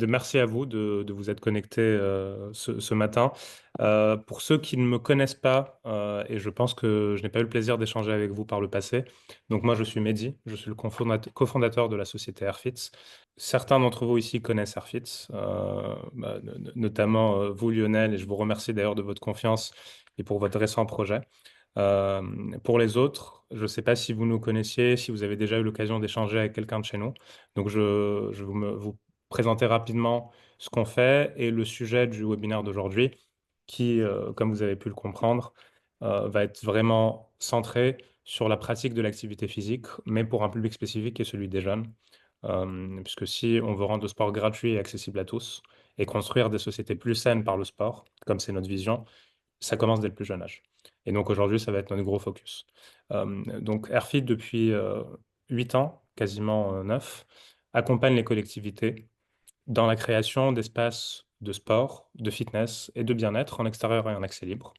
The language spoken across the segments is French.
Merci à vous de vous être connecté ce matin. Pour ceux qui ne me connaissent pas, et je pense que je n'ai pas eu le plaisir d'échanger avec vous par le passé, donc moi je suis Mehdi, je suis le cofondateur de la société Airfits. Certains d'entre vous ici connaissent Airfits, notamment vous Lionel, et je vous remercie d'ailleurs de votre confiance et pour votre récent projet. Euh, pour les autres, je ne sais pas si vous nous connaissiez, si vous avez déjà eu l'occasion d'échanger avec quelqu'un de chez nous. Donc, je vais vous présenter rapidement ce qu'on fait et le sujet du webinaire d'aujourd'hui, qui, comme vous avez pu le comprendre, va être vraiment centré sur la pratique de l'activité physique, mais pour un public spécifique qui est celui des jeunes. Puisque si on veut rendre le sport gratuit et accessible à tous et construire des sociétés plus saines par le sport, comme c'est notre vision, ça commence dès le plus jeune âge. Et donc aujourd'hui, ça va être notre gros focus. Donc Airfit, depuis 8 ans, quasiment 9, accompagne les collectivités dans la création d'espaces de sport, de fitness et de bien-être en extérieur et en accès libre.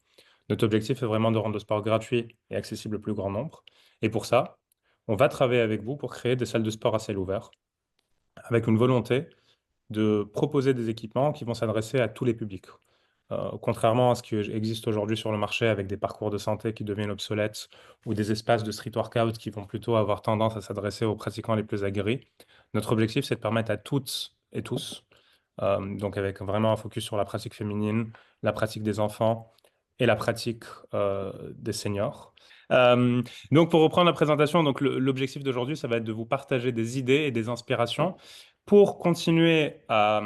Notre objectif est vraiment de rendre le sport gratuit et accessible au plus grand nombre. Et pour ça, on va travailler avec vous pour créer des salles de sport à ciel ouvert, avec une volonté de proposer des équipements qui vont s'adresser à tous les publics. Contrairement à ce qui existe aujourd'hui sur le marché avec des parcours de santé qui deviennent obsolètes ou des espaces de street workout qui vont plutôt avoir tendance à s'adresser aux pratiquants les plus aguerris, notre objectif, c'est de permettre à toutes et tous, donc avec vraiment un focus sur la pratique féminine, la pratique des enfants et la pratique des seniors. Euh, donc pour reprendre la présentation, donc l'objectif d'aujourd'hui, ça va être de vous partager des idées et des inspirations pour continuer à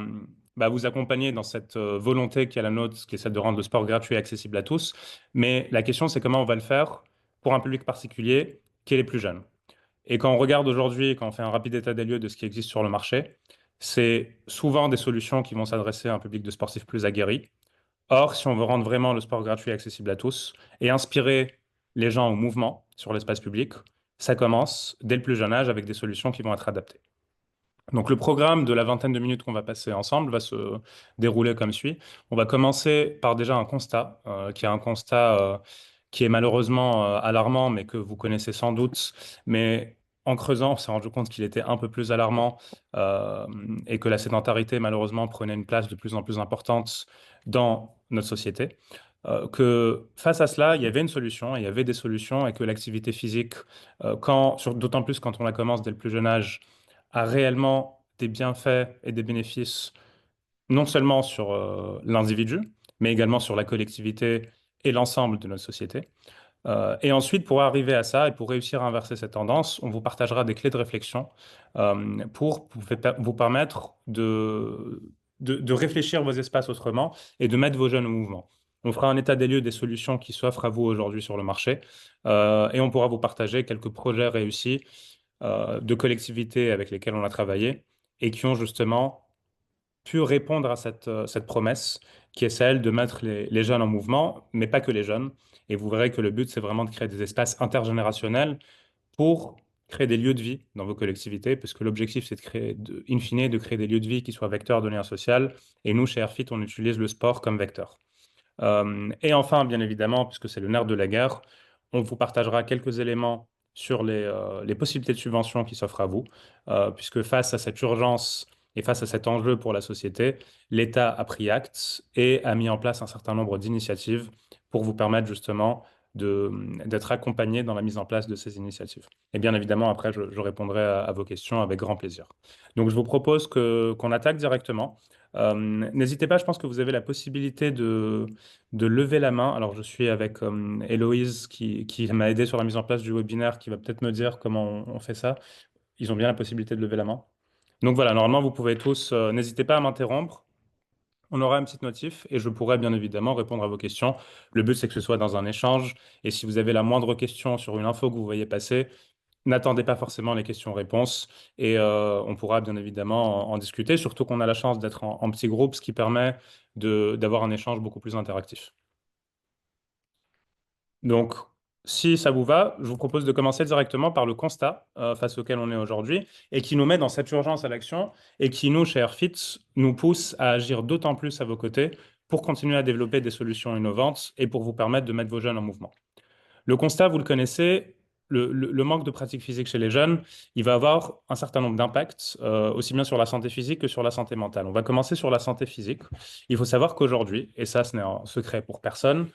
vous accompagner dans cette volonté qui est la nôtre, qui est celle de rendre le sport gratuit et accessible à tous. Mais la question, c'est comment on va le faire pour un public particulier qui est les plus jeunes. Et quand on regarde aujourd'hui, quand on fait un rapide état des lieux de ce qui existe sur le marché, c'est souvent des solutions qui vont s'adresser à un public de sportifs plus aguerris. Or, si on veut rendre vraiment le sport gratuit et accessible à tous et inspirer les gens au mouvement sur l'espace public, ça commence dès le plus jeune âge avec des solutions qui vont être adaptées. Donc le programme de la vingtaine de minutes qu'on va passer ensemble va se dérouler comme suit. On va commencer par déjà un constat, qui est un constat qui est malheureusement alarmant, mais que vous connaissez sans doute. Mais en creusant, on s'est rendu compte qu'il était un peu plus alarmant euh, et que la sédentarité, malheureusement, prenait une place de plus en plus importante dans notre société. Que face à cela, il y avait une solution, il y avait des solutions et que l'activité physique, d'autant plus quand on la commence dès le plus jeune âge, a réellement des bienfaits et des bénéfices, non seulement sur l'individu, mais également sur la collectivité et l'ensemble de notre société. Et ensuite, pour arriver à ça et pour réussir à inverser cette tendance, on vous partagera des clés de réflexion pour vous permettre de réfléchir vos espaces autrement et de mettre vos jeunes au mouvement. On fera un état des lieux des solutions qui s'offrent à vous aujourd'hui sur le marché et on pourra vous partager quelques projets réussis de collectivités avec lesquelles on a travaillé et qui ont justement pu répondre à cette promesse qui est celle de mettre les jeunes en mouvement, mais pas que les jeunes. Et vous verrez que le but, c'est vraiment de créer des espaces intergénérationnels pour créer des lieux de vie dans vos collectivités, parce que l'objectif, c'est de créer, in fine, de créer des lieux de vie qui soient vecteurs de lien social. Et nous, chez Airfit, on utilise le sport comme vecteur. Et enfin, bien évidemment, puisque c'est le nerf de la guerre, on vous partagera quelques éléments sur les possibilités de subvention qui s'offrent à vous, puisque face à cette urgence et face à cet enjeu pour la société, l'État a pris acte et a mis en place un certain nombre d'initiatives pour vous permettre justement d'être accompagné dans la mise en place de ces initiatives. Et bien évidemment, après, je répondrai à vos questions avec grand plaisir. Donc, je vous propose qu'on attaque directement. N'hésitez pas, je pense que vous avez la possibilité de lever la main. Alors, je suis avec Héloïse qui m'a aidé sur la mise en place du webinaire, qui va peut-être me dire comment on fait ça. Ils ont bien la possibilité de lever la main. Donc voilà, normalement, vous pouvez tous, n'hésitez pas à m'interrompre. On aura une petite notif et je pourrai bien évidemment répondre à vos questions. Le but, c'est que ce soit dans un échange. Et si vous avez la moindre question sur une info que vous voyez passer, n'attendez pas forcément les questions-réponses et on pourra bien évidemment en discuter, surtout qu'on a la chance d'être en petit groupe, ce qui permet d'avoir un échange beaucoup plus interactif. Donc, si ça vous va, je vous propose de commencer directement par le constat face auquel on est aujourd'hui et qui nous met dans cette urgence à l'action et qui, nous, chez Airfit, nous pousse à agir d'autant plus à vos côtés pour continuer à développer des solutions innovantes et pour vous permettre de mettre vos jeunes en mouvement. Le constat, vous le connaissez, le manque de pratique physique chez les jeunes, il va avoir un certain nombre d'impacts, aussi bien sur la santé physique que sur la santé mentale. On va commencer sur la santé physique. Il faut savoir qu'aujourd'hui, et ça, ce n'est un secret pour personne,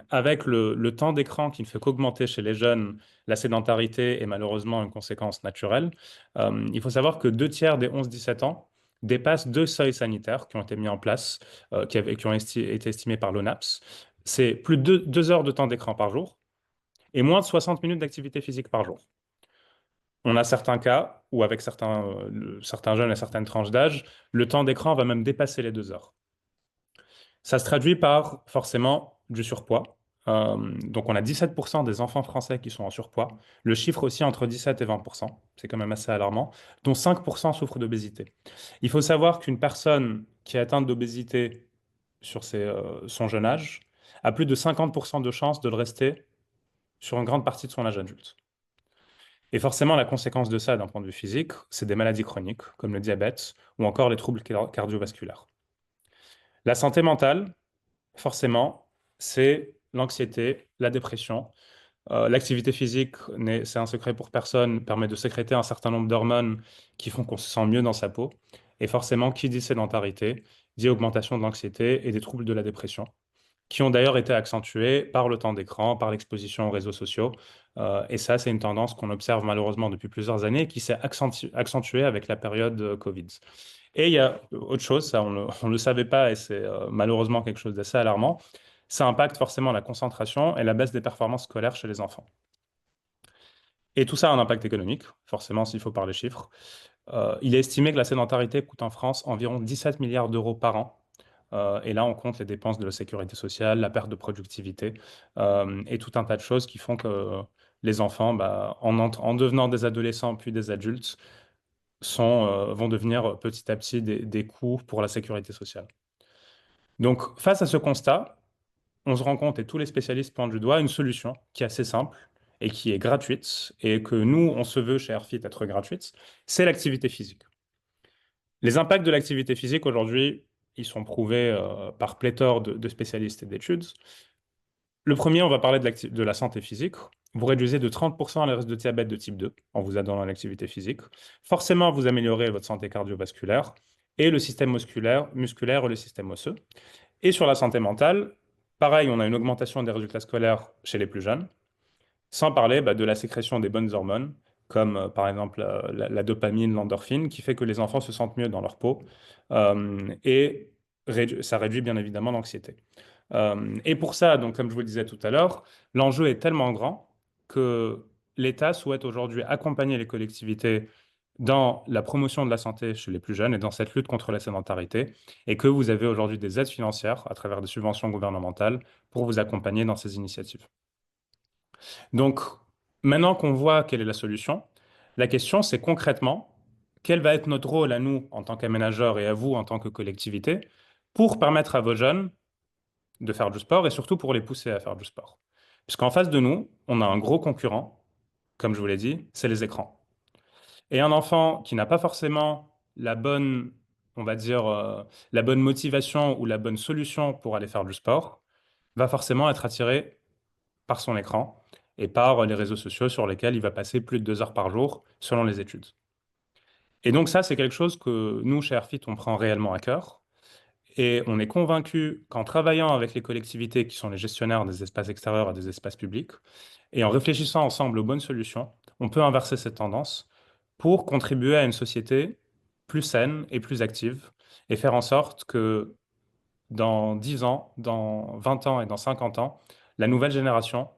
avec le temps d'écran qui ne fait qu'augmenter chez les jeunes, la sédentarité est malheureusement une conséquence naturelle. Il faut savoir que 2 tiers des 11-17 ans dépassent 2 seuils sanitaires qui ont été mis en place, qui ont été estimés par l'ONAPS. C'est plus de 2 heures de temps d'écran par jour et moins de 60 minutes d'activité physique par jour. On a certains cas où, avec certains jeunes et certaines tranches d'âge, le temps d'écran va même dépasser les 2 heures. Ça se traduit par forcément du surpoids. Donc, on a 17% des enfants français qui sont en surpoids. Le chiffre aussi entre 17 et 20%, c'est quand même assez alarmant, dont 5% souffrent d'obésité. Il faut savoir qu'une personne qui est atteinte d'obésité sur son jeune âge a plus de 50% de chances de le rester sur une grande partie de son âge adulte. Et forcément, la conséquence de ça, d'un point de vue physique, c'est des maladies chroniques, comme le diabète ou encore les troubles cardiovasculaires. La santé mentale, forcément, c'est l'anxiété, la dépression. L'activité physique, c'est un secret pour personne, permet de sécréter un certain nombre d'hormones qui font qu'on se sent mieux dans sa peau. Et forcément, qui dit sédentarité, dit augmentation de l'anxiété et des troubles de la dépression, qui ont d'ailleurs été accentués par le temps d'écran, par l'exposition aux réseaux sociaux. Et ça, c'est une tendance qu'on observe malheureusement depuis plusieurs années et qui s'est accentuée avec la période Covid. Et il y a autre chose, ça on le savait pas et c'est malheureusement quelque chose d'assez alarmant, ça impacte forcément la concentration et la baisse des performances scolaires chez les enfants. Et tout ça a un impact économique, forcément s'il faut parler chiffres. Il est estimé que la sédentarité coûte en France environ 17 milliards d'euros par an. Et là, on compte les dépenses de la sécurité sociale, la perte de productivité et tout un tas de choses qui font que les enfants, bah, en devenant des adolescents puis des adultes, vont devenir petit à petit des coûts pour la sécurité sociale. Donc, face à ce constat, on se rend compte, et tous les spécialistes pointent du doigt, une solution qui est assez simple et qui est gratuite, et que nous, on se veut chez Airfit être gratuite, c'est l'activité physique. Les impacts de l'activité physique aujourd'hui, ils sont prouvés par pléthore de spécialistes et d'études. Le premier, on va parler de la santé physique. Vous réduisez de 30% le risque de diabète de type 2 en vous aidant dans l'activité physique. Forcément, vous améliorez votre santé cardiovasculaire et le système musculaire et le système osseux. Et sur la santé mentale, pareil, on a une augmentation des résultats scolaires chez les plus jeunes. Sans parler de la sécrétion des bonnes hormones, comme par exemple la dopamine, l'endorphine, qui fait que les enfants se sentent mieux dans leur peau. Et ça réduit bien évidemment l'anxiété. Et pour ça, donc, comme je vous le disais tout à l'heure, l'enjeu est tellement grand que l'État souhaite aujourd'hui accompagner les collectivités dans la promotion de la santé chez les plus jeunes et dans cette lutte contre la sédentarité, et que vous avez aujourd'hui des aides financières à travers des subventions gouvernementales pour vous accompagner dans ces initiatives. Donc, maintenant qu'on voit quelle est la solution, la question c'est concrètement, quel va être notre rôle à nous en tant qu'aménageurs et à vous en tant que collectivité pour permettre à vos jeunes de faire du sport et surtout pour les pousser à faire du sport. Puisqu'en face de nous, on a un gros concurrent, comme je vous l'ai dit, c'est les écrans. Et un enfant qui n'a pas forcément la bonne, on va dire, la bonne motivation ou la bonne solution pour aller faire du sport, va forcément être attiré par son écran et par les réseaux sociaux sur lesquels il va passer plus de 2 heures par jour, selon les études. Et donc ça, c'est quelque chose que nous, chez Airfit, on prend réellement à cœur. Et on est convaincu qu'en travaillant avec les collectivités qui sont les gestionnaires des espaces extérieurs et des espaces publics, et en réfléchissant ensemble aux bonnes solutions, on peut inverser cette tendance pour contribuer à une société plus saine et plus active, et faire en sorte que dans 10 ans, dans 20 ans et dans 50 ans, la nouvelle génération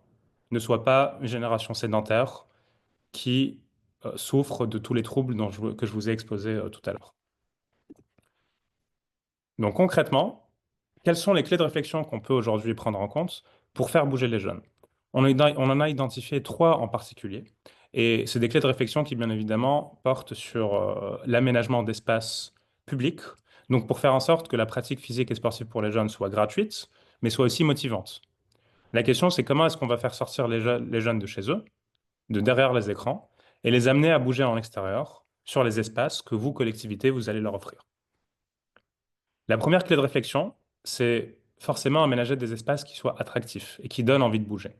ne soit pas une génération sédentaire qui souffre de tous les troubles que je vous ai exposés tout à l'heure. Donc concrètement, quelles sont les clés de réflexion qu'on peut aujourd'hui prendre en compte pour faire bouger les jeunes? On en a identifié trois en particulier. Et c'est des clés de réflexion qui, bien évidemment, portent sur l'aménagement d'espaces publics. Donc, pour faire en sorte que la pratique physique et sportive pour les jeunes soit gratuite, mais soit aussi motivante. La question, c'est comment est-ce qu'on va faire sortir les jeunes de chez eux, de derrière les écrans, et les amener à bouger en extérieur, sur les espaces que vous, collectivité, vous allez leur offrir. La première clé de réflexion, c'est forcément aménager des espaces qui soient attractifs et qui donnent envie de bouger.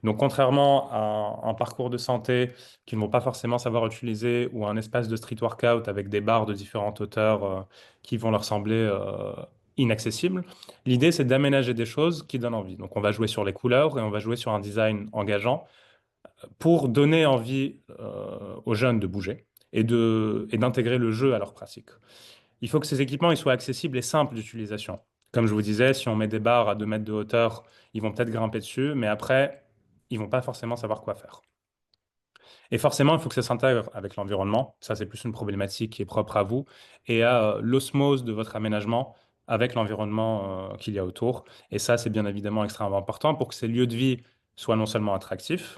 Donc, contrairement à un parcours de santé qu'ils ne vont pas forcément savoir utiliser ou un espace de street workout avec des barres de différentes hauteurs qui vont leur sembler inaccessibles, l'idée c'est d'aménager des choses qui donnent envie. Donc, on va jouer sur les couleurs et on va jouer sur un design engageant pour donner envie aux jeunes de bouger et d'intégrer le jeu à leur pratique. Il faut que ces équipements ils soient accessibles et simples d'utilisation. Comme je vous disais, si on met des barres à 2 mètres de hauteur, ils vont peut-être grimper dessus, mais après, ils vont pas forcément savoir quoi faire. Et forcément, il faut que ça s'intègre avec l'environnement. Ça, c'est plus une problématique qui est propre à vous et à l'osmose de votre aménagement avec l'environnement qu'il y a autour. Et ça, c'est bien évidemment extrêmement important pour que ces lieux de vie soient non seulement attractifs,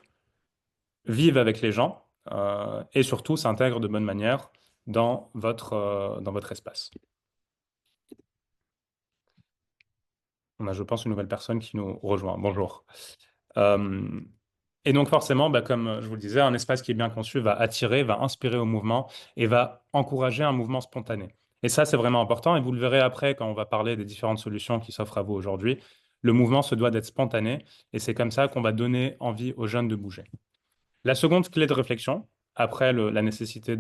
vivent avec les gens et surtout s'intègrent de bonne manière dans votre espace. On a, je pense, une nouvelle personne qui nous rejoint. Bonjour. Euh, et donc forcément, bah, comme je vous le disais, un espace qui est bien conçu va attirer, va inspirer au mouvement et va encourager un mouvement spontané. Et ça, c'est vraiment important. Et vous le verrez après quand on va parler des différentes solutions qui s'offrent à vous aujourd'hui. Le mouvement se doit d'être spontané et c'est comme ça qu'on va donner envie aux jeunes de bouger. La seconde clé de réflexion, après la nécessité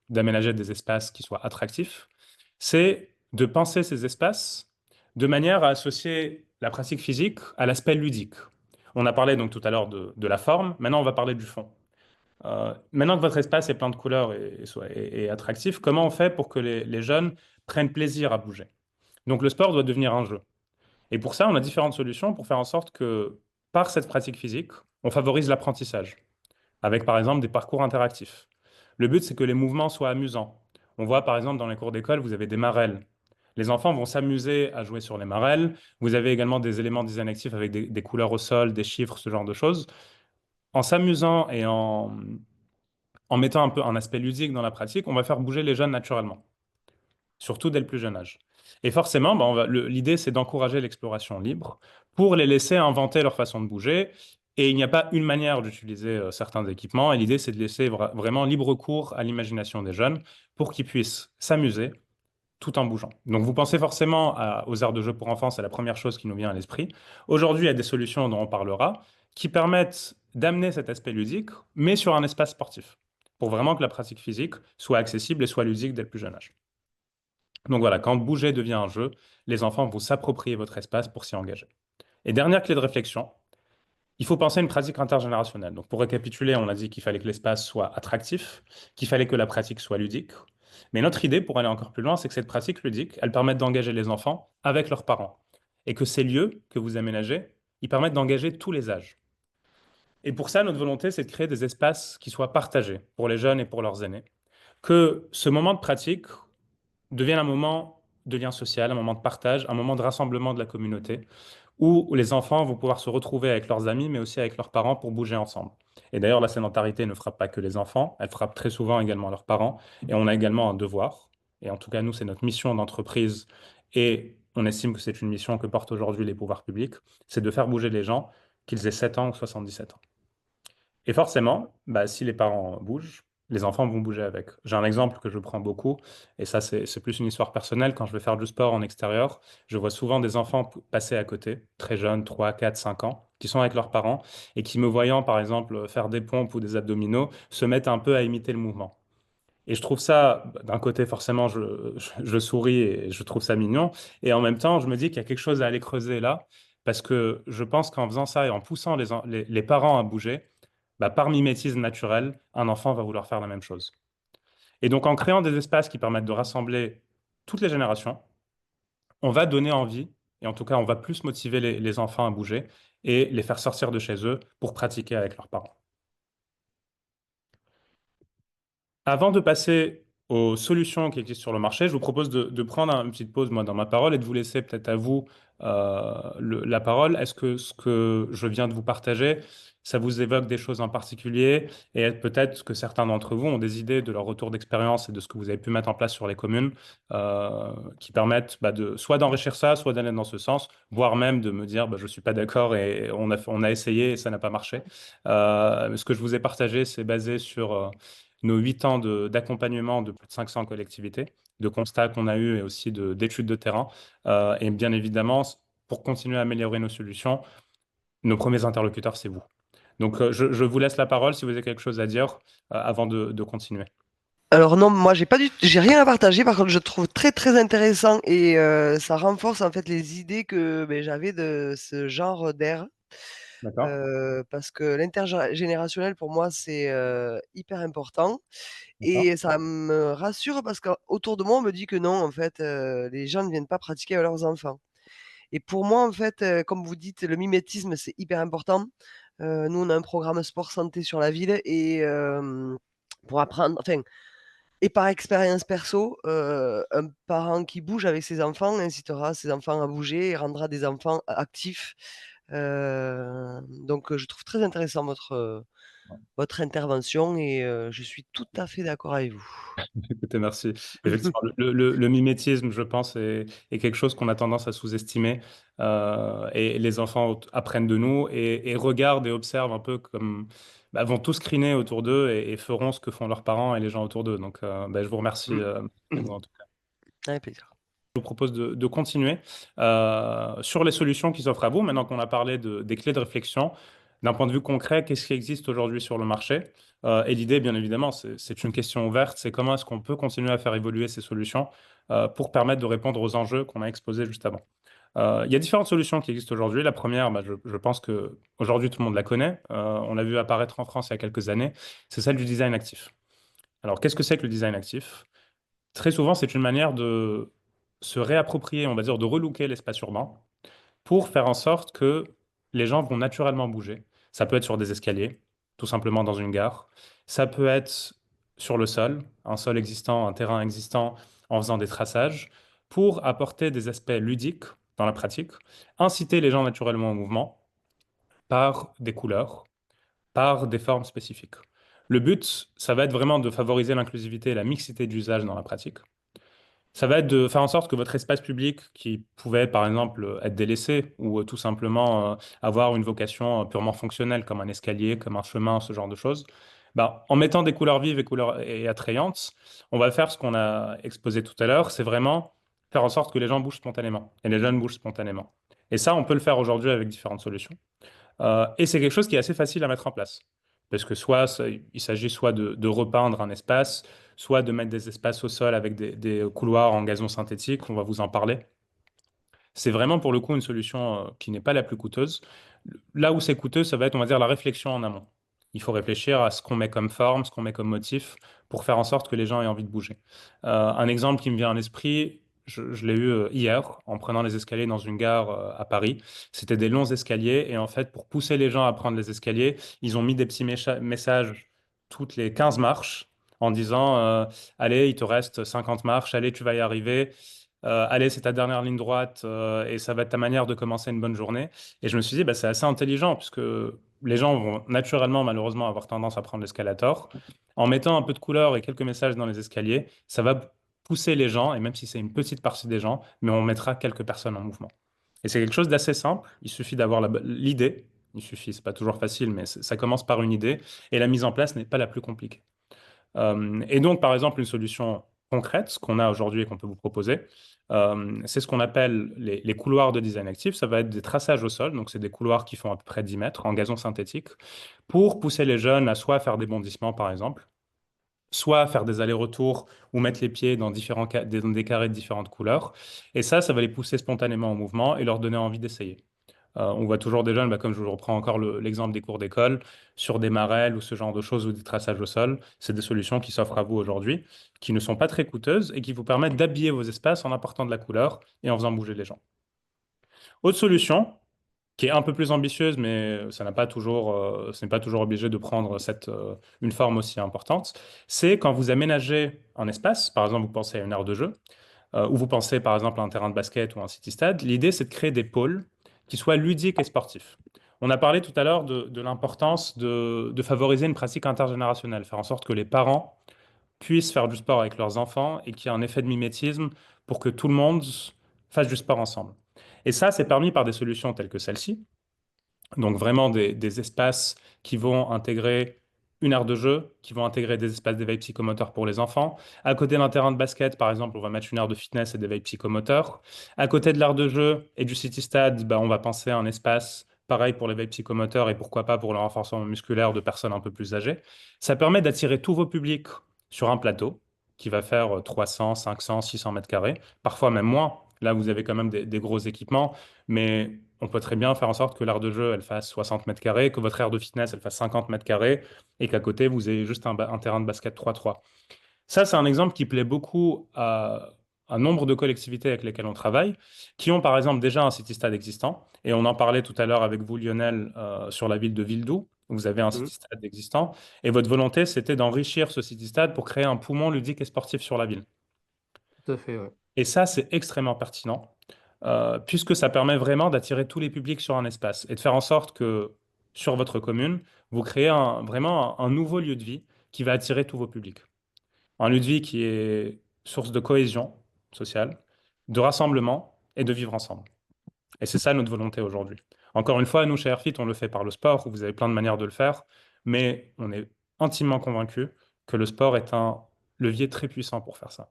d'aménager des espaces qui soient attractifs, c'est de penser ces espaces de manière à associer la pratique physique à l'aspect ludique. On a parlé donc tout à l'heure de la forme, maintenant on va parler du fond. Maintenant que votre espace est plein de couleurs et attractif, comment on fait pour que les jeunes prennent plaisir à bouger? Donc le sport doit devenir un jeu. Et pour ça, on a différentes solutions pour faire en sorte que par cette pratique physique, on favorise l'apprentissage avec par exemple des parcours interactifs. Le but, c'est que les mouvements soient amusants. On voit par exemple dans les cours d'école, vous avez des marelles. Les enfants vont s'amuser à jouer sur les marelles. Vous avez également des éléments design actifs avec des couleurs au sol, des chiffres, ce genre de choses. En s'amusant et en mettant un peu un aspect ludique dans la pratique, on va faire bouger les jeunes naturellement, surtout dès le plus jeune âge. Et forcément, bah, l'idée, c'est d'encourager l'exploration libre pour les laisser inventer leur façon de bouger. Et il n'y a pas une manière d'utiliser certains équipements. Et l'idée, c'est de laisser vraiment libre cours à l'imagination des jeunes pour qu'ils puissent s'amuser tout en bougeant. Donc, vous pensez forcément aux aires de jeu pour enfants, c'est la première chose qui nous vient à l'esprit. Aujourd'hui, il y a des solutions dont on parlera qui permettent d'amener cet aspect ludique, mais sur un espace sportif, pour vraiment que la pratique physique soit accessible et soit ludique dès le plus jeune âge. Donc voilà, quand bouger devient un jeu, les enfants vont s'approprier votre espace pour s'y engager. Et dernière clé de réflexion, il faut penser à une pratique intergénérationnelle. Donc pour récapituler, on a dit qu'il fallait que l'espace soit attractif, qu'il fallait que la pratique soit ludique. Mais notre idée, pour aller encore plus loin, c'est que cette pratique ludique, elle permette d'engager les enfants avec leurs parents. Et que ces lieux que vous aménagez, ils permettent d'engager tous les âges. Et pour ça, notre volonté, c'est de créer des espaces qui soient partagés pour les jeunes et pour leurs aînés. Que ce moment de pratique devienne un moment de lien social, un moment de partage, un moment de rassemblement de la communauté, où les enfants vont pouvoir se retrouver avec leurs amis, mais aussi avec leurs parents pour bouger ensemble. Et d'ailleurs, la sédentarité ne frappe pas que les enfants, elle frappe très souvent également leurs parents. Et on a également un devoir, et en tout cas, nous, c'est notre mission d'entreprise, et on estime que c'est une mission que portent aujourd'hui les pouvoirs publics, c'est de faire bouger les gens, qu'ils aient 7 ans ou 77 ans. Et forcément, bah, si les parents bougent, les enfants vont bouger avec. J'ai un exemple que je prends beaucoup, et ça, c'est plus une histoire personnelle. Quand je vais faire du sport en extérieur, je vois souvent des enfants passer à côté, très jeunes, 3, 4, 5 ans, qui sont avec leurs parents, et qui, me voyant, par exemple, faire des pompes ou des abdominaux, se mettent un peu à imiter le mouvement. Et je trouve ça, d'un côté, forcément, je souris et je trouve ça mignon. Et en même temps, je me dis qu'il y a quelque chose à aller creuser là, parce que je pense qu'en faisant ça et en poussant les parents à bouger, bah, par mimétisme naturel, un enfant va vouloir faire la même chose. Et donc, en créant des espaces qui permettent de rassembler toutes les générations, on va donner envie, et en tout cas, on va plus motiver les enfants à bouger et les faire sortir de chez eux pour pratiquer avec leurs parents. Avant de passer aux solutions qui existent sur le marché, je vous propose de prendre une petite pause, moi, dans ma parole et de vous laisser peut-être à vous la parole. Est-ce que ce que je viens de vous partager, ça vous évoque des choses en particulier et peut-être que certains d'entre vous ont des idées de leur retour d'expérience et de ce que vous avez pu mettre en place sur les communes qui permettent bah, soit d'enrichir ça, soit d'aller dans ce sens, voire même de me dire bah, je ne suis pas d'accord et on a essayé et ça n'a pas marché. Ce que je vous ai partagé, c'est basé sur nos 8 ans d'accompagnement de plus de 500 collectivités, de constats qu'on a eus et aussi d'études de terrain. Et bien évidemment, pour continuer à améliorer nos solutions, nos premiers interlocuteurs, c'est vous. Donc, je vous laisse la parole si vous avez quelque chose à dire avant de continuer. Alors non, moi j'ai rien à partager. Par contre, je trouve très très intéressant et ça renforce en fait les idées que ben, j'avais de ce genre d'air. D'accord? Parce que l'intergénérationnel pour moi c'est hyper important D'accord? et ça me rassure parce qu'autour de moi on me dit que non, en fait, les gens ne viennent pas pratiquer avec leurs enfants. Et pour moi, en fait, comme vous dites, le mimétisme c'est hyper important. Nous, on a un programme sport santé sur la ville et pour apprendre, enfin, et par expérience perso, un parent qui bouge avec ses enfants incitera ses enfants à bouger et rendra des enfants actifs. Donc, je trouve très intéressant votre intervention et je suis tout à fait d'accord avec vous. Écoutez, merci. Effectivement, le mimétisme, je pense, est quelque chose qu'on a tendance à sous-estimer. Et les enfants apprennent de nous et regardent et observent un peu comme... bah, vont tous screener autour d'eux et feront ce que font leurs parents et les gens autour d'eux. Donc, bah, je vous remercie, Mmh. beaucoup, en tout cas. Avec plaisir. Je vous propose de continuer sur les solutions qui s'offrent à vous. Maintenant qu'on a parlé des clés de réflexion, d'un point de vue concret, qu'est-ce qui existe aujourd'hui sur le marché? Et l'idée, bien évidemment, c'est une question ouverte, c'est comment est-ce qu'on peut continuer à faire évoluer ces solutions pour permettre de répondre aux enjeux qu'on a exposés juste avant. Il y a différentes solutions qui existent aujourd'hui. La première, bah, je pense que aujourd'hui tout le monde la connaît. On l'a vu apparaître en France il y a quelques années. C'est celle du design actif. Alors, qu'est-ce que c'est que le design actif? Très souvent, c'est une manière de se réapproprier, on va dire, de relooker l'espace urbain pour faire en sorte que les gens vont naturellement bouger. Ça peut être sur des escaliers, tout simplement dans une gare. Ça peut être sur le sol, un sol existant, un terrain existant, en faisant des traçages, pour apporter des aspects ludiques dans la pratique, inciter les gens naturellement au mouvement par des couleurs, par des formes spécifiques. Le but, ça va être vraiment de favoriser l'inclusivité et la mixité d'usage dans la pratique. Ça va être de faire en sorte que votre espace public, qui pouvait par exemple être délaissé ou tout simplement avoir une vocation purement fonctionnelle, comme un escalier, comme un chemin, ce genre de choses, bah, en mettant des couleurs vives et couleurs et attrayantes, on va faire ce qu'on a exposé tout à l'heure, c'est vraiment faire en sorte que les gens bougent spontanément et les jeunes bougent spontanément. Et ça, on peut le faire aujourd'hui avec différentes solutions. Et c'est quelque chose qui est assez facile à mettre en place. Parce que il s'agit soit de repeindre un espace, soit de mettre des espaces au sol avec des couloirs en gazon synthétique, on va vous en parler. C'est vraiment pour le coup une solution qui n'est pas la plus coûteuse. Là où c'est coûteux, ça va être, on va dire, la réflexion en amont. Il faut réfléchir à ce qu'on met comme forme, ce qu'on met comme motif, pour faire en sorte que les gens aient envie de bouger. Un exemple qui me vient à l'esprit, je l'ai eu hier en prenant les escaliers dans une gare à Paris. C'était des longs escaliers et en fait, pour pousser les gens à prendre les escaliers, ils ont mis des petits messages toutes les 15 marches en disant allez, il te reste 50 marches, allez, tu vas y arriver. Allez, c'est ta dernière ligne droite et ça va être ta manière de commencer une bonne journée. Et je me suis dit, bah, c'est assez intelligent puisque les gens vont naturellement, malheureusement, avoir tendance à prendre l'escalator. En mettant un peu de couleur et quelques messages dans les escaliers, ça va pousser les gens, et même si c'est une petite partie des gens, mais on mettra quelques personnes en mouvement. Et c'est quelque chose d'assez simple. Il suffit d'avoir l'idée. Il suffit, c'est pas toujours facile, mais ça commence par une idée. Et la mise en place n'est pas la plus compliquée. Et donc, par exemple, une solution concrète, ce qu'on a aujourd'hui et qu'on peut vous proposer, c'est ce qu'on appelle les couloirs de design actif. Ça va être des traçages au sol, donc c'est des couloirs qui font à peu près 10 mètres en gazon synthétique, pour pousser les jeunes à soit faire des bondissements, par exemple, soit faire des allers-retours ou mettre les pieds dans dans des carrés de différentes couleurs. Et ça va les pousser spontanément au mouvement et leur donner envie d'essayer. On voit toujours des jeunes, bah, comme je vous reprends encore l'exemple des cours d'école, sur des marelles ou ce genre de choses ou des traçages au sol. C'est des solutions qui s'offrent à vous aujourd'hui, qui ne sont pas très coûteuses et qui vous permettent d'habiller vos espaces en apportant de la couleur et en faisant bouger les gens. Autre solution, qui est un peu plus ambitieuse, mais ça n'a pas toujours, ce n'est pas toujours obligé de prendre une forme aussi importante, c'est quand vous aménagez un espace, par exemple vous pensez à une aire de jeu, ou vous pensez par exemple à un terrain de basket ou un city-stade, l'idée c'est de créer des pôles qui soient ludiques et sportifs. On a parlé tout à l'heure de l'importance de favoriser une pratique intergénérationnelle, faire en sorte que les parents puissent faire du sport avec leurs enfants et qu'il y ait un effet de mimétisme pour que tout le monde fasse du sport ensemble. Et ça, c'est permis par des solutions telles que celle-ci, donc vraiment des espaces qui vont intégrer une aire de jeu, qui vont intégrer des espaces d'éveil psychomoteur pour les enfants. À côté d'un terrain de basket, par exemple, on va mettre une aire de fitness et d'éveil psychomoteur. À côté de l'aire de jeu et du city stade, bah, on va penser à un espace Pareil pour l'éveil psychomoteur et pourquoi pas pour le renforcement musculaire de personnes un peu plus âgées. Ça permet d'attirer tous vos publics sur un plateau qui va faire 300, 500, 600 mètres carrés, parfois même moins. Là, vous avez quand même des gros équipements, mais on peut très bien faire en sorte que l'aire de jeu, elle fasse 60 mètres carrés, que votre aire de fitness, elle fasse 50 mètres carrés, et qu'à côté, vous ayez juste un terrain de basket 3-3. Ça, c'est un exemple qui plaît beaucoup à un nombre de collectivités avec lesquelles on travaille, qui ont par exemple déjà un city-stade existant. Et on en parlait tout à l'heure avec vous, Lionel, sur la ville de Villedoux. Vous avez un Mmh. city-stade existant. Et votre volonté, c'était d'enrichir ce city-stade pour créer un poumon ludique et sportif sur la ville. Tout à fait, ouais. Et ça, c'est extrêmement pertinent, puisque ça permet vraiment d'attirer tous les publics sur un espace et de faire en sorte que sur votre commune, vous créez vraiment un nouveau lieu de vie qui va attirer tous vos publics. Un lieu de vie qui est source de cohésion sociale, de rassemblement et de vivre ensemble. Et c'est ça notre volonté aujourd'hui. Encore une fois, nous, chez Airfit, on le fait par le sport, vous avez plein de manières de le faire, mais on est intimement convaincu que le sport est un levier très puissant pour faire ça.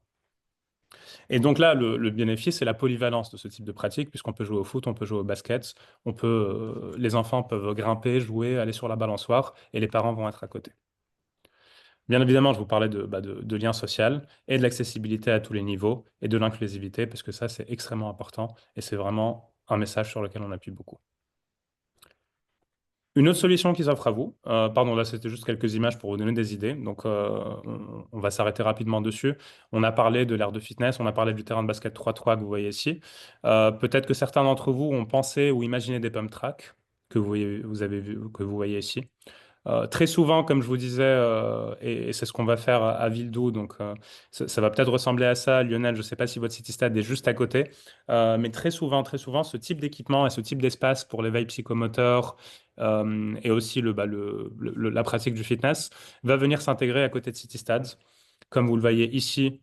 Et donc là, le bénéfice, c'est la polyvalence de ce type de pratique, puisqu'on peut jouer au foot, on peut jouer au basket, les enfants peuvent grimper, jouer, aller sur la balançoire, et les parents vont être à côté. Bien évidemment, je vous parlais de lien social et de l'accessibilité à tous les niveaux et de l'inclusivité, parce que ça, c'est extrêmement important et c'est vraiment un message sur lequel on appuie beaucoup. Une autre solution qui s'offre à vous, pardon, là c'était juste quelques images pour vous donner des idées, donc on va s'arrêter rapidement dessus. On a parlé de l'aire de fitness, on a parlé du terrain de basket 3-3 que vous voyez ici. Peut-être que certains d'entre vous ont pensé ou imaginé des pump tracks vous avez vu, que vous voyez ici. Très souvent, comme je vous disais, et c'est ce qu'on va faire à Villedoux, donc ça va peut-être ressembler à ça. Lionel, je ne sais pas si votre city-stade est juste à côté, mais très souvent, ce type d'équipement et ce type d'espace pour l'éveil psychomoteur et aussi la pratique du fitness va venir s'intégrer à côté de city-stades. Comme vous le voyez ici,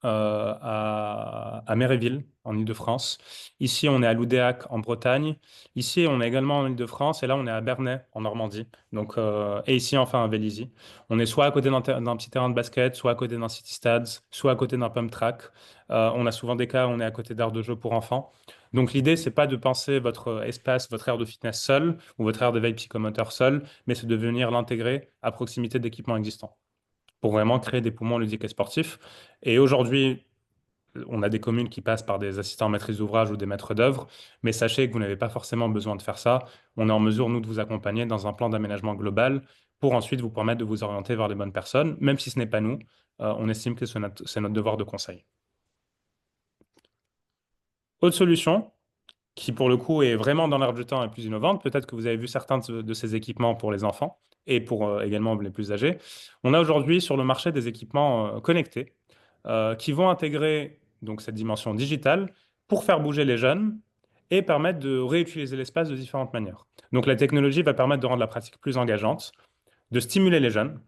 à Méréville, en Île-de-France. Ici, on est à Loudéac, en Bretagne. Ici, on est également en Île-de-France. Et là, on est à Bernay, en Normandie. Donc, et ici, enfin, à Vélizy. On est soit à côté d'un petit terrain de basket, soit à côté d'un city stade, soit à côté d'un pump track. On a souvent des cas où on est à côté d'aires de jeu pour enfants. Donc, l'idée, c'est pas de penser votre espace, votre aire de fitness seul ou votre aire d'éveil psychomoteur seul, mais c'est de venir l'intégrer à proximité d'équipements existants pour vraiment créer des poumons ludiques et sportifs. Et aujourd'hui, on a des communes qui passent par des assistants maîtrise d'ouvrage ou des maîtres d'œuvre, mais sachez que vous n'avez pas forcément besoin de faire ça. On est en mesure, nous, de vous accompagner dans un plan d'aménagement global pour ensuite vous permettre de vous orienter vers les bonnes personnes, même si ce n'est pas nous. On estime que c'est notre devoir de conseil. Autre solution, qui pour le coup est vraiment dans l'air du temps et plus innovante. Peut-être que vous avez vu certains de ces équipements pour les enfants et pour également les plus âgés. On a aujourd'hui sur le marché des équipements connectés qui vont intégrer donc cette dimension digitale pour faire bouger les jeunes et permettre de réutiliser l'espace de différentes manières. Donc la technologie va permettre de rendre la pratique plus engageante, de stimuler les jeunes.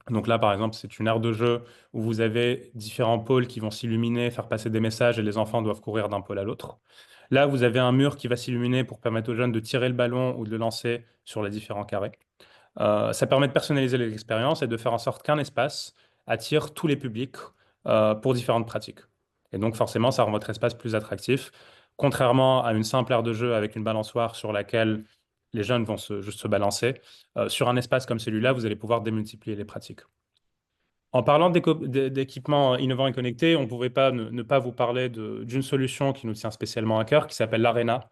Donc là, par exemple, c'est une aire de jeu où vous avez différents pôles qui vont s'illuminer, faire passer des messages et les enfants doivent courir d'un pôle à l'autre. Là, vous avez un mur qui va s'illuminer pour permettre aux jeunes de tirer le ballon ou de le lancer sur les différents carrés. Ça permet de personnaliser l'expérience et de faire en sorte qu'un espace attire tous les publics pour différentes pratiques. Et donc forcément, ça rend votre espace plus attractif, contrairement à une simple aire de jeu avec une balançoire sur laquelle les jeunes vont juste se balancer. Sur un espace comme celui-là, vous allez pouvoir démultiplier les pratiques. En parlant d'équipements innovants et connectés, on ne pouvait pas ne pas vous parler d'une solution qui nous tient spécialement à cœur, qui s'appelle l'Arena.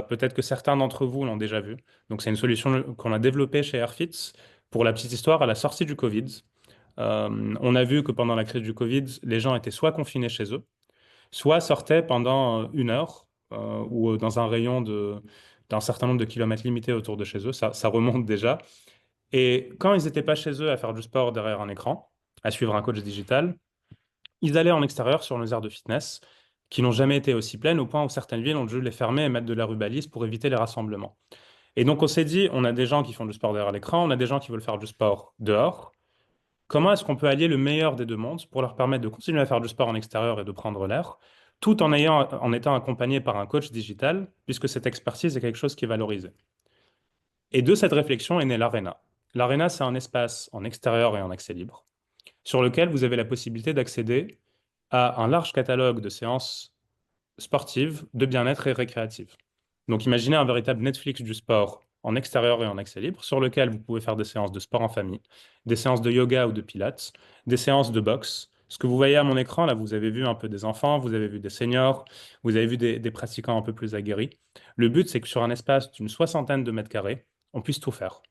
Peut-être que certains d'entre vous l'ont déjà vu. Donc, c'est une solution qu'on a développée chez Airfits pour la petite histoire à la sortie du Covid. On a vu que pendant la crise du Covid, les gens étaient soit confinés chez eux, soit sortaient pendant une heure ou dans un rayon d'un certain nombre de kilomètres limités autour de chez eux. Ça remonte déjà. Et quand ils n'étaient pas chez eux à faire du sport derrière un écran, à suivre un coach digital, ils allaient en extérieur sur nos aires de fitness qui n'ont jamais été aussi pleines au point où certaines villes ont dû les fermer et mettre de la rubalise pour éviter les rassemblements. Et donc on s'est dit, on a des gens qui font du sport derrière l'écran, on a des gens qui veulent faire du sport dehors. Comment est-ce qu'on peut allier le meilleur des deux mondes pour leur permettre de continuer à faire du sport en extérieur et de prendre l'air, tout en étant accompagné par un coach digital, puisque cette expertise est quelque chose qui est valorisé. Et de cette réflexion est née l'Arena. L'Arena, c'est un espace en extérieur et en accès libre, sur lequel vous avez la possibilité d'accéder à un large catalogue de séances sportives, de bien-être et récréatives. Donc imaginez un véritable Netflix du sport en extérieur et en accès libre, sur lequel vous pouvez faire des séances de sport en famille, des séances de yoga ou de pilates, des séances de boxe. Ce que vous voyez à mon écran, là, vous avez vu un peu des enfants, vous avez vu des seniors, vous avez vu des pratiquants un peu plus aguerris. Le but, c'est que sur un espace d'une soixantaine de mètres carrés, on puisse tout faire.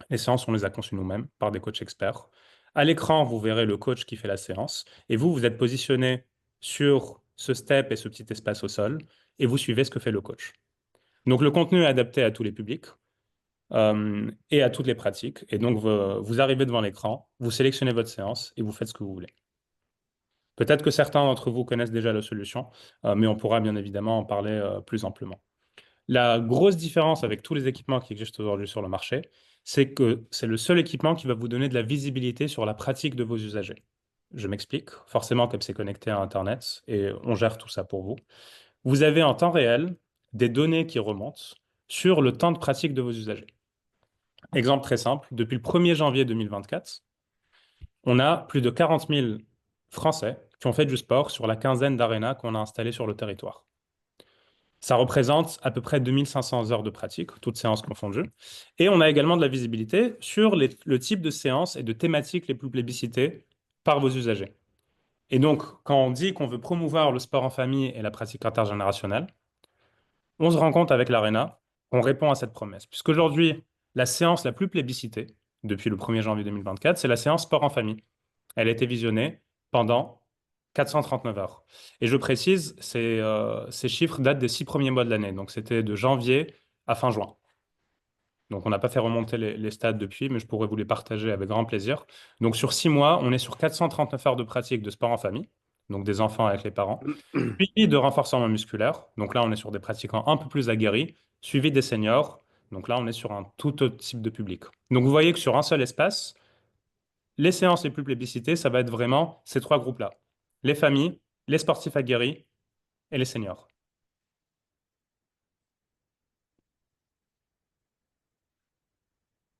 Les séances, on les a conçues nous-mêmes par des coachs experts. À l'écran, vous verrez le coach qui fait la séance, et vous, vous êtes positionné sur ce step et ce petit espace au sol, et vous suivez ce que fait le coach. Donc le contenu est adapté à tous les publics et à toutes les pratiques. Et donc vous arrivez devant l'écran, vous sélectionnez votre séance et vous faites ce que vous voulez. Peut-être que certains d'entre vous connaissent déjà la solution, mais on pourra bien évidemment en parler plus amplement. La grosse différence avec tous les équipements qui existent aujourd'hui sur le marché, c'est que c'est le seul équipement qui va vous donner de la visibilité sur la pratique de vos usagers. Je m'explique. Forcément, comme c'est connecté à Internet et on gère tout ça pour vous. Vous avez en temps réel des données qui remontent sur le temps de pratique de vos usagers. Exemple très simple, depuis le 1er janvier 2024, on a plus de 40 000 Français qui ont fait du sport sur la quinzaine d'arénas qu'on a installées sur le territoire. Ça représente à peu près 2500 heures de pratique, toutes séances confondues. Et on a également de la visibilité sur le type de séances et de thématiques les plus plébiscitées par vos usagers. Et donc, quand on dit qu'on veut promouvoir le sport en famille et la pratique intergénérationnelle, on se rend compte avec l'Arena qu'on répond à cette promesse. Puisqu'aujourd'hui, la séance la plus plébiscitée depuis le 1er janvier 2024, c'est la séance sport en famille. Elle a été visionnée pendant 439 heures. Et je précise, ces chiffres datent des 6 premiers mois de l'année. Donc c'était de janvier à fin juin. Donc on n'a pas fait remonter les stats depuis, mais je pourrais vous les partager avec grand plaisir. Donc sur 6 mois, on est sur 439 heures de pratique de sport en famille, donc des enfants avec les parents, suivi de renforcement musculaire. Donc là, on est sur des pratiquants un peu plus aguerris, suivi des seniors. Donc là, on est sur un tout autre type de public. Donc vous voyez que sur un seul espace, les séances les plus plébiscitées, ça va être vraiment ces trois groupes-là. Les familles, les sportifs aguerris et les seniors.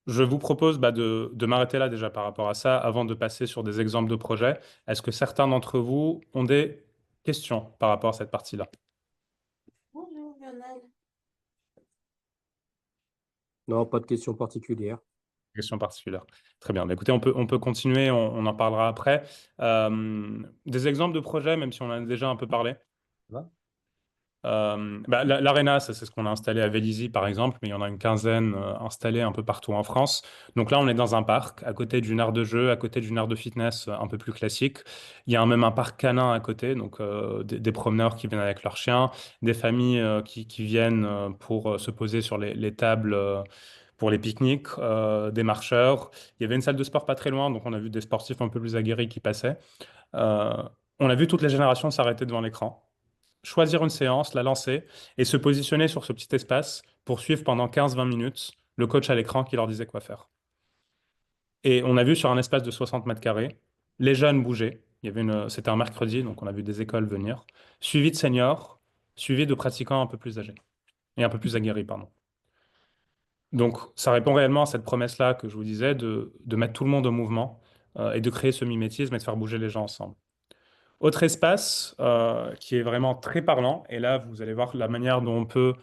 Je vous propose de m'arrêter là déjà par rapport à ça avant de passer sur des exemples de projets. Est-ce que certains d'entre vous ont des questions par rapport à cette partie-là? Bonjour Lionel. Non, pas de question particulière. Question particulière. Très bien. Bah, écoutez, on peut continuer, on en parlera après. Des exemples de projets, même si on en a déjà un peu parlé. Ça va. L'Arena, ça, c'est ce qu'on a installé à Vélizy, par exemple, mais il y en a une quinzaine installées un peu partout en France. Donc là, on est dans un parc, à côté d'une aire de jeu, à côté d'une aire de fitness un peu plus classique. Il y a même un parc canin à côté, donc des promeneurs qui viennent avec leurs chiens, des familles qui viennent pour se poser sur les tables pour les pique-niques, des marcheurs. Il y avait une salle de sport pas très loin, donc on a vu des sportifs un peu plus aguerris qui passaient. Euh, on a vu toutes les générations s'arrêter devant l'écran, choisir une séance, la lancer et se positionner sur ce petit espace pour suivre pendant 15-20 minutes le coach à l'écran qui leur disait quoi faire. Et on a vu sur un espace de 60 mètres carrés, les jeunes bouger. C'était un mercredi, donc on a vu des écoles venir, suivi de seniors, suivi de pratiquants un peu plus âgés et un peu plus aguerris, pardon. Donc, ça répond réellement à cette promesse-là que je vous disais de mettre tout le monde au mouvement et de créer ce mimétisme et de faire bouger les gens ensemble. Autre espace qui est vraiment très parlant, et là, vous allez voir la manière dont on peut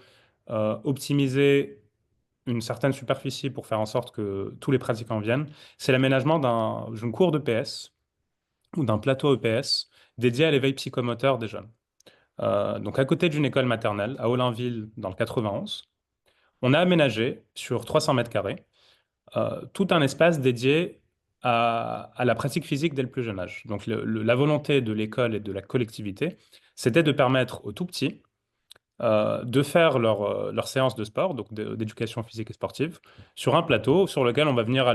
optimiser une certaine superficie pour faire en sorte que tous les pratiquants viennent, c'est l'aménagement d'une cour de PS ou d'un plateau EPS dédié à l'éveil psychomoteur des jeunes. Donc, à côté d'une école maternelle, à Ollainville, dans le 91, on a aménagé sur 300 mètres carrés tout un espace dédié à la pratique physique dès le plus jeune âge. Donc la volonté de l'école et de la collectivité, c'était de permettre aux tout petits de faire leur séance de sport, donc d'éducation physique et sportive, sur un plateau sur lequel on va venir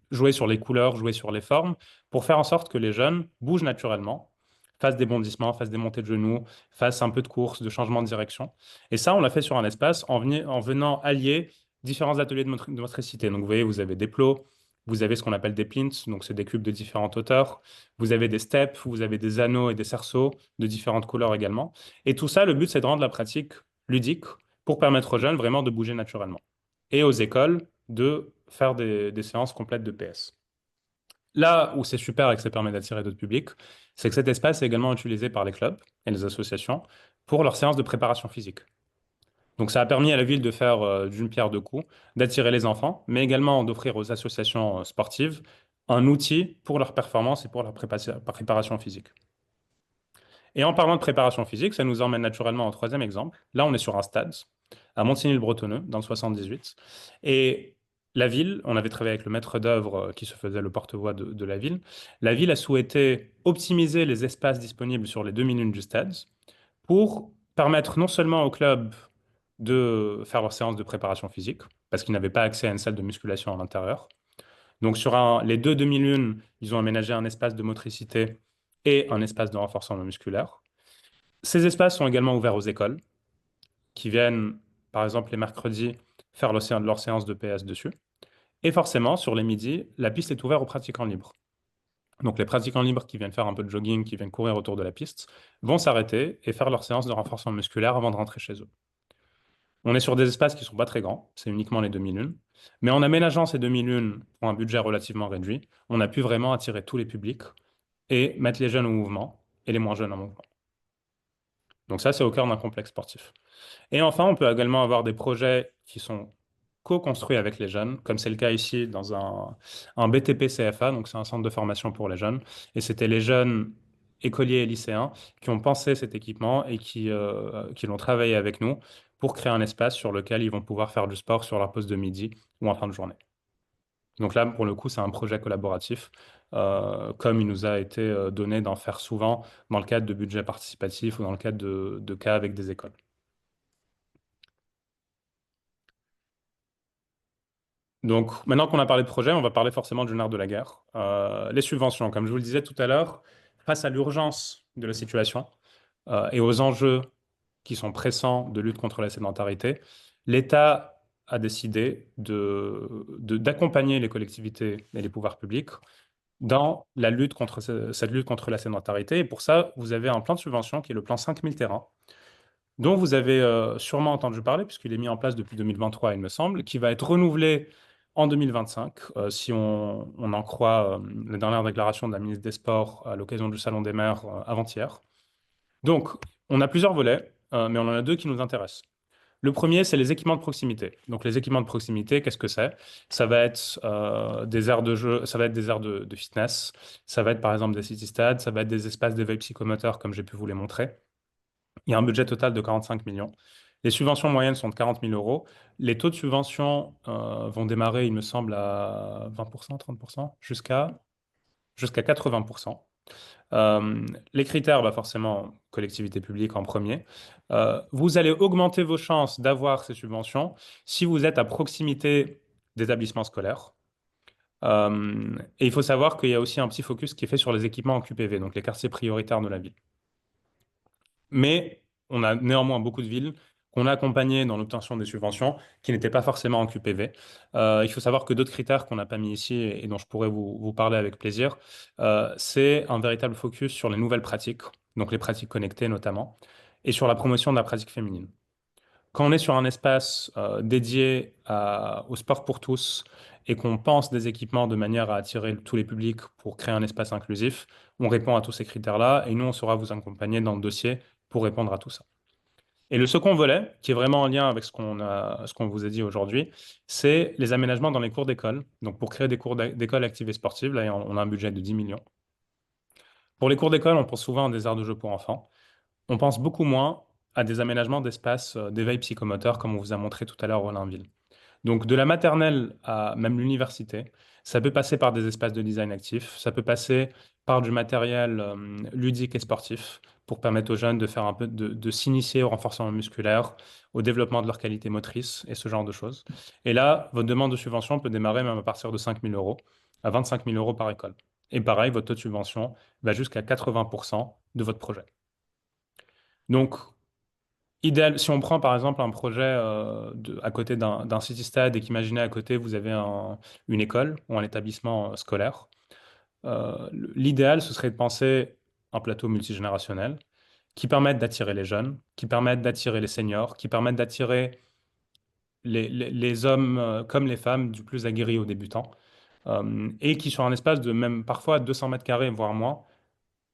jouer sur les couleurs, jouer sur les formes, pour faire en sorte que les jeunes bougent naturellement, fassent des bondissements, fassent des montées de genoux, fassent un peu de course, de changement de direction. Et ça, on l'a fait sur un espace en venant allier différents ateliers de motricité. Donc vous voyez, vous avez des plots, vous avez ce qu'on appelle des plinths, donc c'est des cubes de différentes hauteurs, vous avez des steps, vous avez des anneaux et des cerceaux de différentes couleurs également. Et tout ça, le but, c'est de rendre la pratique ludique pour permettre aux jeunes vraiment de bouger naturellement. Et aux écoles de faire des séances complètes de PS. Là où c'est super et que ça permet d'attirer d'autres publics, c'est que cet espace est également utilisé par les clubs et les associations pour leurs séances de préparation physique. Donc ça a permis à la ville de faire d'une pierre deux coups, d'attirer les enfants, mais également d'offrir aux associations sportives un outil pour leur performance et pour leur préparation physique. Et en parlant de préparation physique, ça nous emmène naturellement au troisième exemple. Là, on est sur un stade à Montigny-le-Bretonneux, dans le 78. Et la ville, on avait travaillé avec le maître d'œuvre qui se faisait le porte-voix de la ville. La ville a souhaité optimiser les espaces disponibles sur les demi-lunes du stade pour permettre non seulement aux clubs de faire leurs séances de préparation physique, parce qu'ils n'avaient pas accès à une salle de musculation à l'intérieur. Donc sur les deux demi-lunes, ils ont aménagé un espace de motricité et un espace de renforcement musculaire. Ces espaces sont également ouverts aux écoles, qui viennent, par exemple, les mercredis, faire leur séance de PS dessus. Et forcément, sur les midis, la piste est ouverte aux pratiquants libres. Donc les pratiquants libres qui viennent faire un peu de jogging, qui viennent courir autour de la piste, vont s'arrêter et faire leur séance de renforcement musculaire avant de rentrer chez eux. On est sur des espaces qui ne sont pas très grands, c'est uniquement les demi-lunes. Mais en aménageant ces demi-lunes pour un budget relativement réduit, on a pu vraiment attirer tous les publics et mettre les jeunes au mouvement et les moins jeunes en mouvement. Donc ça, c'est au cœur d'un complexe sportif. Et enfin, on peut également avoir des projets qui sont co-construits avec les jeunes, comme c'est le cas ici dans un BTP CFA, donc c'est un centre de formation pour les jeunes. Et c'était les jeunes écoliers et lycéens qui ont pensé cet équipement et qui l'ont travaillé avec nous pour créer un espace sur lequel ils vont pouvoir faire du sport sur leur pause de midi ou en fin de journée. Donc là, pour le coup, c'est un projet collaboratif, comme il nous a été donné d'en faire souvent dans le cadre de budgets participatifs ou dans le cadre de cas avec des écoles. Donc, maintenant qu'on a parlé de projet, on va parler forcément du nerf de la guerre. Les subventions, comme je vous le disais tout à l'heure, face à l'urgence de la situation et aux enjeux qui sont pressants de lutte contre la sédentarité, l'État a décidé d'accompagner les collectivités et les pouvoirs publics dans la lutte contre cette lutte contre la sédentarité. Et pour ça, vous avez un plan de subvention qui est le plan 5000 terrains, dont vous avez sûrement entendu parler, puisqu'il est mis en place depuis 2023, il me semble, qui va être renouvelé en 2025, si on en croit la dernière déclaration de la ministre des Sports à l'occasion du Salon des maires avant-hier. Donc, on a plusieurs volets, mais on en a deux qui nous intéressent. Le premier, c'est les équipements de proximité. Donc, les équipements de proximité, qu'est-ce que c'est? Ça va être des aires de jeu, ça va être des aires de fitness, ça va être par exemple des city-stades, ça va être des espaces d'éveil psychomoteur, comme j'ai pu vous les montrer. Il y a un budget total de 45 millions. Les subventions moyennes sont de 40 000 euros. Les taux de subvention vont démarrer, il me semble, à 20%, 30%, jusqu'à 80%. Les critères, bah forcément, collectivité publique en premier. Vous allez augmenter vos chances d'avoir ces subventions si vous êtes à proximité d'établissements scolaires. Et il faut savoir qu'il y a aussi un petit focus qui est fait sur les équipements en QPV, donc les quartiers prioritaires de la ville. Mais on a néanmoins beaucoup de villes qu'on a accompagnées dans l'obtention des subventions qui n'étaient pas forcément en QPV. Il faut savoir que d'autres critères qu'on n'a pas mis ici et dont je pourrais vous parler avec plaisir, c'est un véritable focus sur les nouvelles pratiques, donc les pratiques connectées notamment, et sur la promotion de la pratique féminine. Quand on est sur un espace dédié au sport pour tous et qu'on pense des équipements de manière à attirer tous les publics pour créer un espace inclusif, on répond à tous ces critères-là et nous, on saura vous accompagner dans le dossier pour répondre à tout ça. Et le second volet, qui est vraiment en lien avec ce qu'on vous a dit aujourd'hui, c'est les aménagements dans les cours d'école. Donc pour créer des cours d'école actives et sportives, là, on a un budget de 10 millions. Pour les cours d'école, on pense souvent à des aires de jeu pour enfants. On pense beaucoup moins à des aménagements d'espaces d'éveil psychomoteur, comme on vous a montré tout à l'heure au Blainville. Donc de la maternelle à même l'université, ça peut passer par des espaces de design actif, ça peut passer par du matériel ludique et sportif pour permettre aux jeunes de faire un peu de s'initier au renforcement musculaire, au développement de leur qualité motrice et ce genre de choses. Et là, votre demande de subvention peut démarrer même à partir de 5 000 euros, à 25 000 euros par école. Et pareil, votre taux de subvention va jusqu'à 80% de votre projet. Donc, idéal, si on prend par exemple un projet à côté d'un city-stade et qu'imaginez à côté vous avez une école ou un établissement scolaire, l'idéal ce serait de penser un plateau multigénérationnel qui permette d'attirer les jeunes, qui permette d'attirer les seniors, qui permette d'attirer les hommes comme les femmes, du plus aguerris aux débutants, et qui sur un espace de même parfois 200 mètres carrés, voire moins,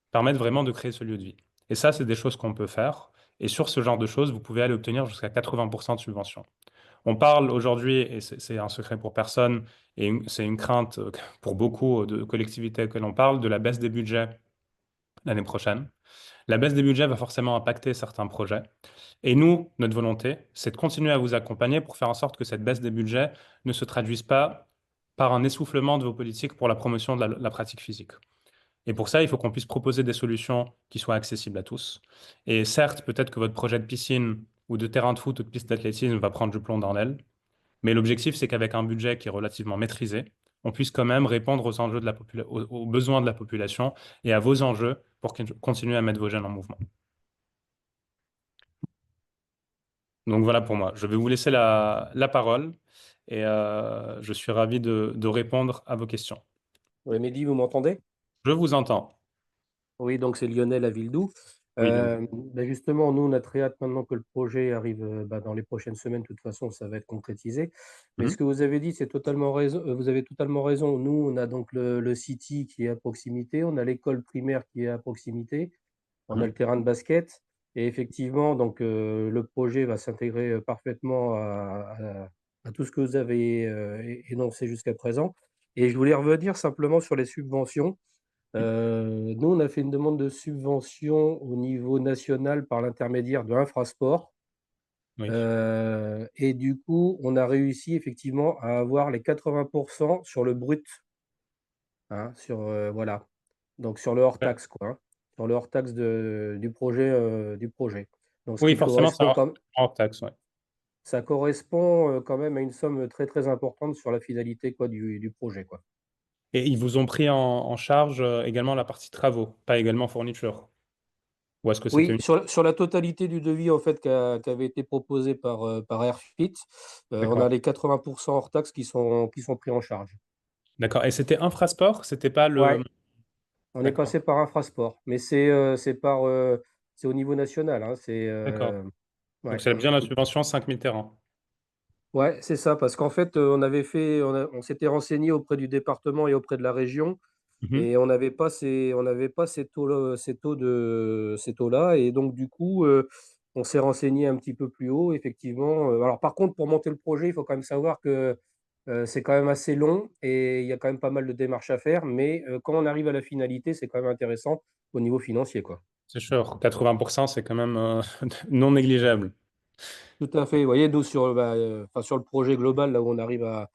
permettent vraiment de créer ce lieu de vie. Et ça, c'est des choses qu'on peut faire Et sur ce genre de choses, vous pouvez aller obtenir jusqu'à 80% de subvention. On parle aujourd'hui, et c'est un secret pour personne, et c'est une crainte pour beaucoup de collectivités auxquelles on parle, de la baisse des budgets l'année prochaine. La baisse des budgets va forcément impacter certains projets. Et nous, notre volonté, c'est de continuer à vous accompagner pour faire en sorte que cette baisse des budgets ne se traduise pas par un essoufflement de vos politiques pour la promotion de la pratique physique. Et pour ça, il faut qu'on puisse proposer des solutions qui soient accessibles à tous. Et certes, peut-être que votre projet de piscine ou de terrain de foot ou de piste d'athlétisme va prendre du plomb dans l'aile, mais l'objectif, c'est qu'avec un budget qui est relativement maîtrisé, on puisse quand même répondre aux enjeux de aux besoins de la population et à vos enjeux pour continuer à mettre vos jeunes en mouvement. Donc voilà pour moi. Je vais vous laisser la parole et je suis ravi de répondre à vos questions. Oui, Mehdi, vous m'entendez? Je vous entends. Oui, donc c'est Lionel à Villedoux. Oui, Lionel. Justement, nous, on a très hâte maintenant que le projet arrive dans les prochaines semaines. De toute façon, ça va être concrétisé. Mais ce Mhm. que vous avez dit, c'est totalement raison. Vous avez totalement raison. Nous, on a donc le City qui est à proximité, on a l'école primaire qui est à proximité, on a Mhm. le terrain de basket. Et effectivement, donc, le projet va s'intégrer parfaitement à tout ce que vous avez énoncé jusqu'à présent. Et je voulais revenir simplement sur les subventions. Nous, on a fait une demande de subvention au niveau national par l'intermédiaire de Infrasport. Oui. Et du coup, on a réussi effectivement à avoir les 80% sur le brut, hein, voilà. Donc sur le hors Ouais. taxe, quoi, hein, sur le hors taxe du projet. Donc ce Oui, qui forcément, correspond quand hors taxe. Ouais. ça correspond, quand même à une somme très, très importante sur la finalité, quoi, du projet, quoi. Et ils vous ont pris en charge également la partie travaux, pas également fourniture. Ou est-ce que c'était Oui, une... sur la totalité du devis, en fait, qui avait été proposé par Airfit, on a D'accord. les 80% hors taxes qui sont pris en charge. D'accord. Et c'était Infrasport? C'était pas le... Ouais, on est D'accord. passé par Infrasport, mais c'est au niveau national, hein, D'accord. Donc ouais. c'est bien la subvention 5000 terrains. Ouais, c'est ça, parce qu'en fait, on s'était renseigné auprès du département et auprès de la région. Mhm. Et on n'avait pas ces taux-là et donc du coup, on s'est renseigné un petit peu plus haut effectivement, alors par contre pour monter le projet, il faut quand même savoir que, c'est quand même assez long et il y a quand même pas mal de démarches à faire, mais, quand on arrive à la finalité, c'est quand même intéressant au niveau financier, quoi. C'est sûr, 80%, c'est quand même non négligeable. Tout à fait. Vous voyez, nous enfin sur le projet global, là où on arrive à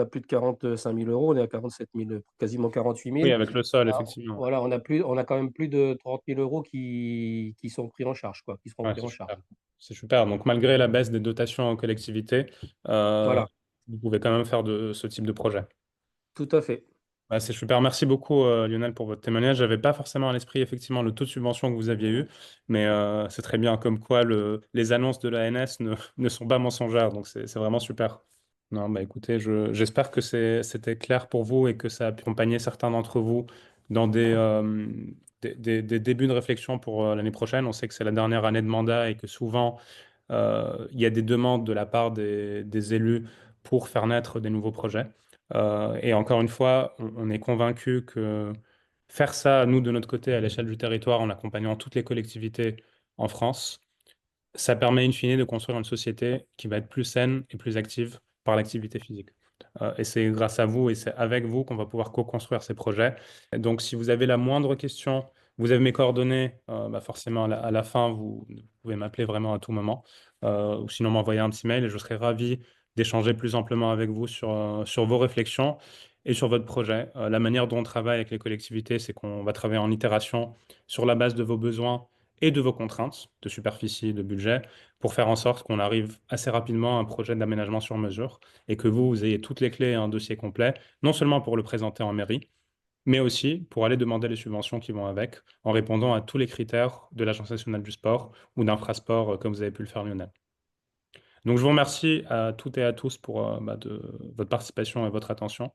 plus de 45 000 €, on est à 47 000, quasiment 48 Oui, 000. avec le sol, Ah, effectivement. voilà, on a quand même plus de 30 000 € qui sont pris en charge, quoi, qui seront Ouais, pris c'est en charge. super. C'est super. Donc, malgré la baisse des dotations aux collectivités, euh, Voilà, vous pouvez quand même faire ce type de projet. tout à fait. Ouais, c'est super. Merci beaucoup, Lionel, pour votre témoignage. Je n'avais pas forcément à l'esprit, effectivement, le taux de subvention que vous aviez eu, mais c'est très bien comme quoi les annonces de l'ANS ne sont pas mensongères. Donc, c'est vraiment super. Non, bah écoutez, j'espère que c'était clair pour vous et que ça a pu accompagner certains d'entre vous dans des débuts de réflexion pour l'année prochaine. On sait que c'est la dernière année de mandat et que souvent, il y a des demandes de la part des élus pour faire naître des nouveaux projets. Et encore une fois, on est convaincu que faire ça, nous, de notre côté, à l'échelle du territoire, en accompagnant toutes les collectivités en France, ça permet in fine de construire une société qui va être plus saine et plus active par l'activité physique. Et c'est grâce à vous et c'est avec vous qu'on va pouvoir co-construire ces projets. Et donc, si vous avez la moindre question, vous avez mes coordonnées, bah forcément à la fin, vous pouvez m'appeler vraiment à tout moment, ou sinon m'envoyer un petit mail et je serai ravi d'échanger plus amplement avec vous sur vos réflexions et sur votre projet. La manière dont on travaille avec les collectivités, c'est qu'on va travailler en itération sur la base de vos besoins et de vos contraintes de superficie, de budget, pour faire en sorte qu'on arrive assez rapidement à un projet d'aménagement sur mesure et que vous ayez toutes les clés et un dossier complet, non seulement pour le présenter en mairie, mais aussi pour aller demander les subventions qui vont avec, en répondant à tous les critères de l'Agence nationale du sport ou d'Infrasport, comme vous avez pu le faire, Lionel. Donc je vous remercie à toutes et à tous pour de votre participation et votre attention.